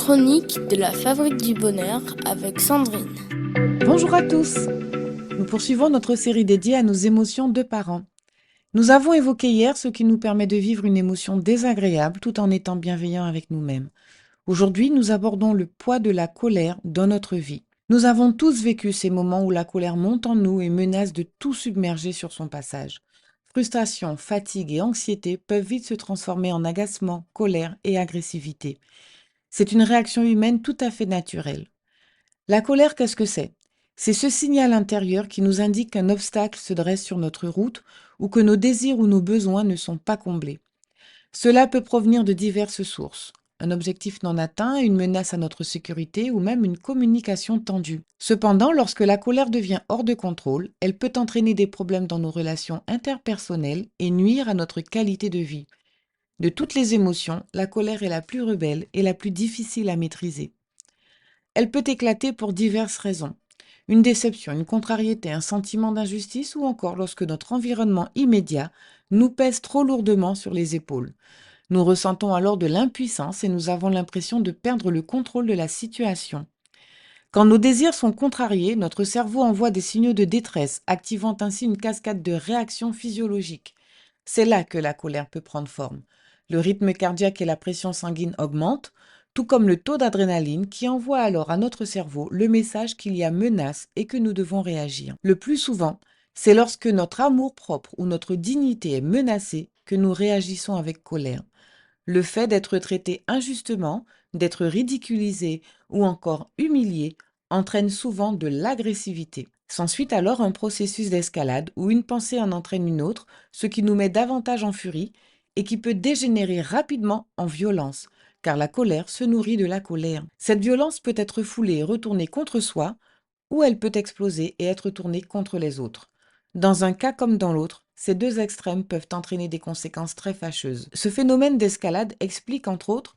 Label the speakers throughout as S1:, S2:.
S1: chroniques de la Fabrique du Bonheur avec Sandrine.
S2: Bonjour à tous. Nous poursuivons notre série dédiée à nos émotions de parents. Nous avons évoqué hier ce qui nous permet de vivre une émotion désagréable tout en étant bienveillant avec nous-mêmes. Aujourd'hui, nous abordons le poids de la colère dans notre vie. Nous avons tous vécu ces moments où la colère monte en nous et menace de tout submerger sur son passage. Frustration, fatigue et anxiété peuvent vite se transformer en agacement, colère et agressivité. C'est une réaction humaine tout à fait naturelle. La colère, qu'est-ce que c'est? C'est ce signal intérieur qui nous indique qu'un obstacle se dresse sur notre route ou que nos désirs ou nos besoins ne sont pas comblés. Cela peut provenir de diverses sources. Un objectif non atteint, une menace à notre sécurité ou même une communication tendue. Cependant, lorsque la colère devient hors de contrôle, elle peut entraîner des problèmes dans nos relations interpersonnelles et nuire à notre qualité de vie. De toutes les émotions, la colère est la plus rebelle et la plus difficile à maîtriser. Elle peut éclater pour diverses raisons. Une déception, une contrariété, un sentiment d'injustice ou encore lorsque notre environnement immédiat nous pèse trop lourdement sur les épaules. Nous ressentons alors de l'impuissance et nous avons l'impression de perdre le contrôle de la situation. Quand nos désirs sont contrariés, notre cerveau envoie des signaux de détresse, activant ainsi une cascade de réactions physiologiques. C'est là que la colère peut prendre forme. Le rythme cardiaque et la pression sanguine augmentent, tout comme le taux d'adrénaline qui envoie alors à notre cerveau le message qu'il y a menace et que nous devons réagir. Le plus souvent, c'est lorsque notre amour-propre ou notre dignité est menacée que nous réagissons avec colère. Le fait d'être traité injustement, d'être ridiculisé ou encore humilié entraîne souvent de l'agressivité. S'ensuit alors un processus d'escalade où une pensée en entraîne une autre, ce qui nous met davantage en furie et qui peut dégénérer rapidement en violence, car la colère se nourrit de la colère. Cette violence peut être foulée et retournée contre soi, ou elle peut exploser et être tournée contre les autres. Dans un cas comme dans l'autre, ces deux extrêmes peuvent entraîner des conséquences très fâcheuses. Ce phénomène d'escalade explique entre autres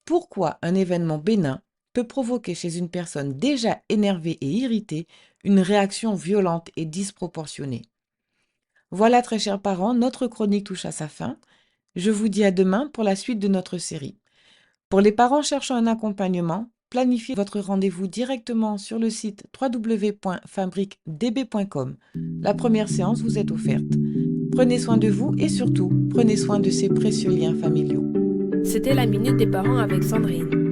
S2: pourquoi un événement bénin peut provoquer chez une personne déjà énervée et irritée une réaction violente et disproportionnée. Voilà, très chers parents, notre chronique touche à sa fin. Je vous dis à demain pour la suite de notre série. Pour les parents cherchant un accompagnement, planifiez votre rendez-vous directement sur le site www.fabriquedb.com. La première séance vous est offerte. Prenez soin de vous et surtout, prenez soin de ces précieux liens familiaux.
S1: C'était la Minute des Parents avec Sandrine.